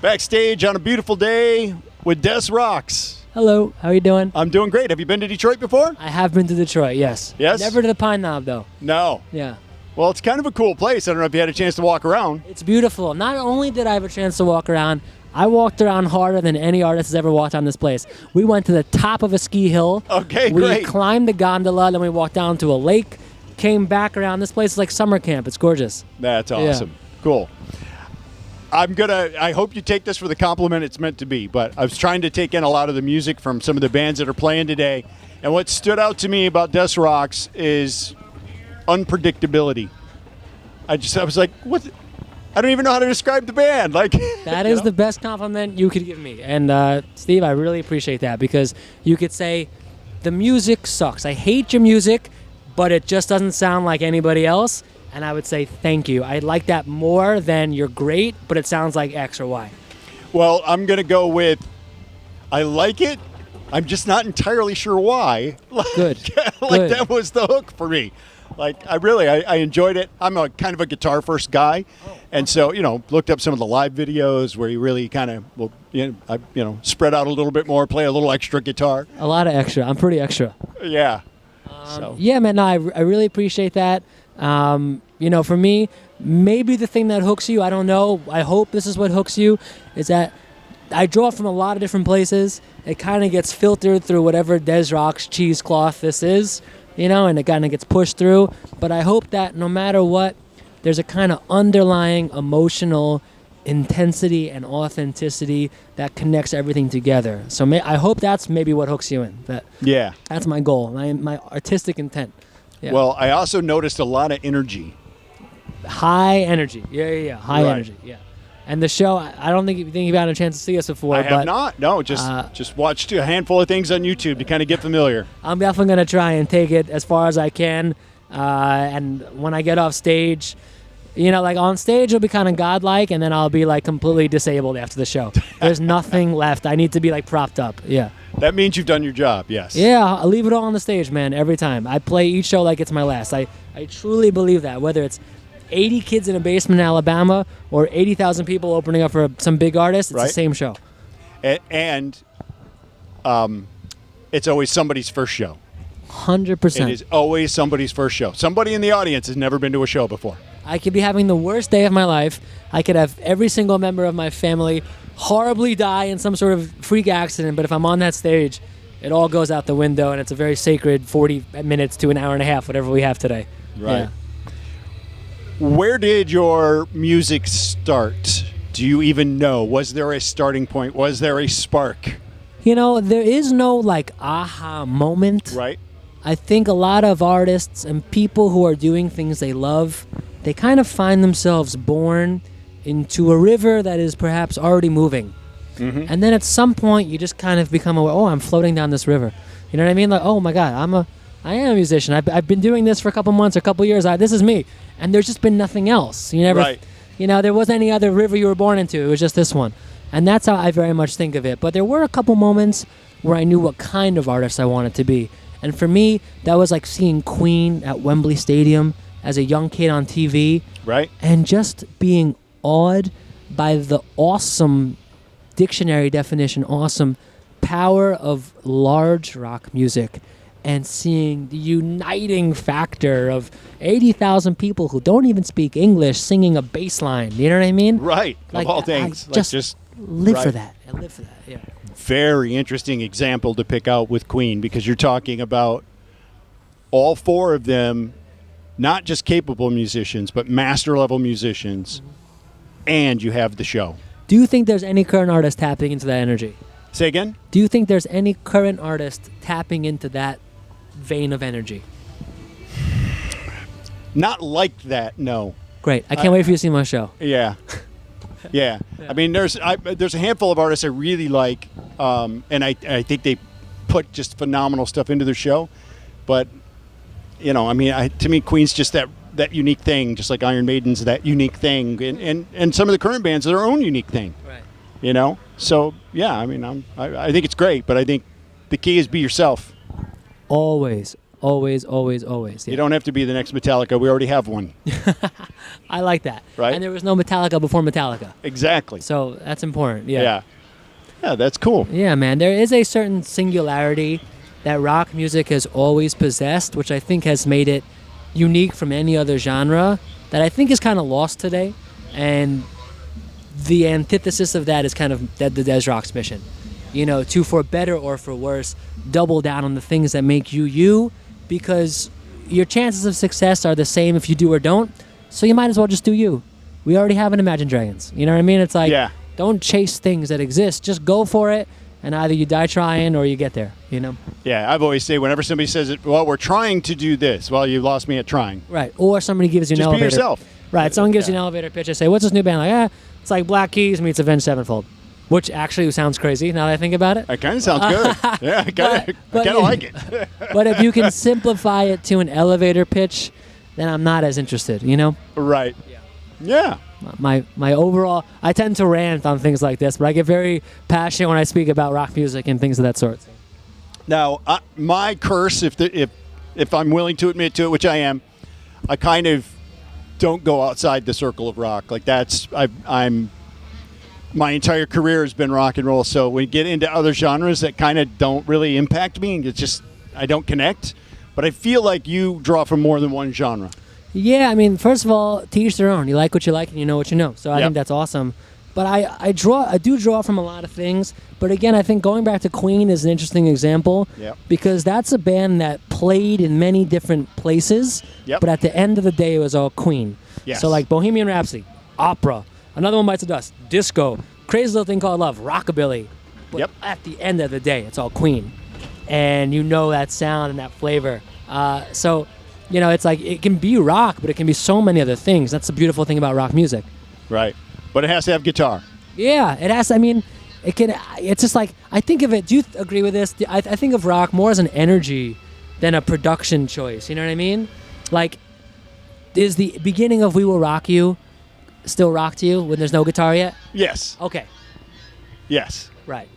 Backstage on a beautiful day with Des Rocs. Hello, how are you doing? I'm doing great. Have you been to Detroit before? I have been to Detroit, yes. Yes? Never to the Pine Knob, though. No. Yeah. Well, it's kind of a cool place. I don't know if you had a chance to walk around. It's beautiful. Not only did I have a chance to walk around, I walked around harder than any artist has ever walked on this place. We went to the top of a ski hill. Okay, we great. We climbed the gondola, then we walked down to a lake, came back around. This place is like summer camp. It's gorgeous. That's awesome. Yeah. Cool. I hope you take this for the compliment it's meant to be, but I was trying to take in a lot of the music from some of the bands that are playing today. And what stood out to me about Des Rocs is unpredictability. I was like, what? I don't even know how to describe the band. Like That is the best compliment you could give me. And Steve, I really appreciate that because you could say, the music sucks. I hate your music, but it just doesn't sound like anybody else. And I would say, thank you. I like that more than you're great, but it sounds like X or Y. Well, I'm going to go with, I like it. I'm just not entirely sure why. Good. Good. That was the hook for me. Like, I enjoyed it. I'm a kind of a guitar first guy. And so, looked up some of the live videos where you really kind of, spread out a little bit more, play a little extra guitar. A lot of extra. I'm pretty extra. Yeah. Yeah, man, no, I really appreciate that. For me, maybe the thing that hooks you, I don't know, I hope this is what hooks you, is that I draw from a lot of different places. It kind of gets filtered through whatever Des Rocs cheesecloth this is, and it kind of gets pushed through. But I hope that no matter what, there's a kind of underlying emotional intensity and authenticity that connects everything together. So I hope that's maybe what hooks you in. That's my goal, my artistic intent. Yeah. Well, I also noticed a lot of energy. High energy. Yeah. High energy. Yeah. And the show, I don't think you've had a chance to see us before. I have not. No, just watched a handful of things on YouTube to kind of get familiar. I'm definitely going to try and take it as far as I can. And when I get off stage, like on stage, it'll be kind of godlike, and then I'll be like completely disabled after the show. There's nothing left. I need to be like propped up. Yeah. That means you've done your job, yes. Yeah, I leave it all on the stage, man, every time. I play each show like it's my last. I truly believe that, whether it's 80 kids in a basement in Alabama or 80,000 people opening up for some big artist, it's the same show. And it's always somebody's first show. 100%. It is always somebody's first show. Somebody in the audience has never been to a show before. I could be having the worst day of my life. I could have every single member of my family horribly die in some sort of freak accident, but if I'm on that stage, it all goes out the window, and it's a very sacred 40 minutes to an hour and a half, whatever we have today. Right. Yeah. Where did your music start? Do you even know? Was there a starting point? Was there a spark? There is no aha moment. Right. I think a lot of artists and people who are doing things they love, they kind of find themselves born into a river that is perhaps already moving. Mm-hmm. And then at some point you just kind of become aware, I'm floating down this river. You know what I mean? Like, oh my God, I am a musician. I've been doing this for a couple months or a couple years. This is me. And there's just been nothing else. There wasn't any other river you were born into. It was just this one. And that's how I very much think of it. But there were a couple moments where I knew what kind of artist I wanted to be. And for me, that was like seeing Queen at Wembley Stadium as a young kid on TV. Right. And just being awed by the awesome, dictionary definition, awesome power of large rock music, and seeing the uniting factor of 80,000 people who don't even speak English singing a bass line. You know what I mean? Right. Of all things. I just live for that. I live for that, yeah. Very interesting example to pick out with Queen, because you're talking about all four of them, not just capable musicians, but master level musicians. Mm-hmm. And you have the show. Do you think there's any current artist tapping into that energy? Say again? Do you think there's any current artist tapping into that vein of energy? Not like that, no. Great. I can't wait for you to see my show. Yeah. Yeah. I mean, there's a handful of artists I really like, and I think they put just phenomenal stuff into their show. But, to me, Queen's just that unique thing, just like Iron Maiden's that unique thing, and some of the current bands are their own unique thing. Right. So yeah, I think it's great, but I think the key is be yourself. Always. Always, always, always. You don't have to be the next Metallica. We already have one. I like that. Right? And there was no Metallica before Metallica. Exactly. So that's important. Yeah. Yeah. Yeah, that's cool. Yeah, man. There is a certain singularity that rock music has always possessed, which I think has made it unique from any other genre that I think is kind of lost today. And the antithesis of that is kind of the Des Rocs mission. You know, to, for better or for worse, double down on the things that make you you, because your chances of success are the same if you do or don't. So you might as well just do you. We already have an Imagine Dragons. You know what I mean? It's like, don't chase things that exist. Just go for it, and either you die trying or you get there, you know? Yeah, I've always say whenever somebody says it, well, we're trying to do this. Well, you lost me at trying. Right. Or somebody gives you an Just elevator. be yourself. Right. Someone gives you an elevator pitch. I say, what's this new band like? It's like Black Keys meets Avenged Sevenfold. Which actually sounds crazy now that I think about it. It kind of sounds good. Yeah, I kind of like it. But if you can simplify it to an elevator pitch, then I'm not as interested, you know? Right. Yeah. My overall, I tend to rant on things like this, but I get very passionate when I speak about rock music and things of that sort. Now, my curse, if I'm willing to admit to it, which I am, I kind of don't go outside the circle of rock. Like I'm my entire career has been rock and roll. So when you get into other genres that kind of don't really impact me, it's just I don't connect. But I feel like you draw from more than one genre. Yeah, I mean, first of all, to each their own. You like what you like and you know what you know. So I think that's awesome. But I do draw from a lot of things. But again, I think going back to Queen is an interesting example. Yep. Because that's a band that played in many different places. Yep. But at the end of the day, it was all Queen. Yes. So like Bohemian Rhapsody, opera, Another One Bites the Dust, disco, Crazy Little Thing Called Love, rockabilly. But at the end of the day, it's all Queen. And you know that sound and that flavor. So, you know, it's like it can be rock, but it can be so many other things. That's the beautiful thing about rock music. Right. But it has to have guitar. Yeah, it has. I mean, it can. It's just like I think of it. Do you agree with this? I think of rock more as an energy than a production choice. You know what I mean? Like, is the beginning of "We Will Rock You" still rock to you when there's no guitar yet? Yes. Okay. Yes. Right.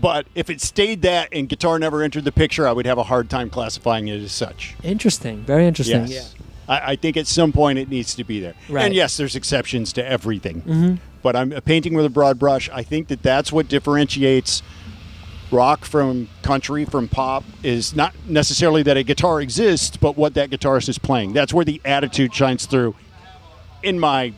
But if it stayed that and guitar never entered the picture, I would have a hard time classifying it as such. Interesting. Very interesting. Yes. Yeah. I think at some point it needs to be there. Right. And yes, there's exceptions to everything. But I'm painting with a broad brush. I think that's what differentiates rock from country, from pop, is not necessarily that a guitar exists, but what that guitarist is playing. That's where the attitude shines through in my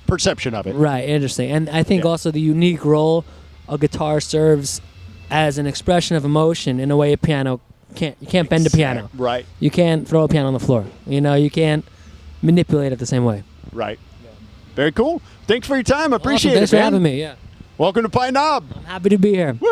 perception of it. Right. Interesting. And I think also the unique role a guitar serves as an expression of emotion in a way a piano can't. You can't bend a piano. Right. You can't throw a piano on the floor. You know, you can't manipulate it the same way. Right. Very cool. Thanks for your time. I appreciate Thanks it, for man. having me. Yeah. Welcome to Pine Knob. I'm happy to be here. Woo!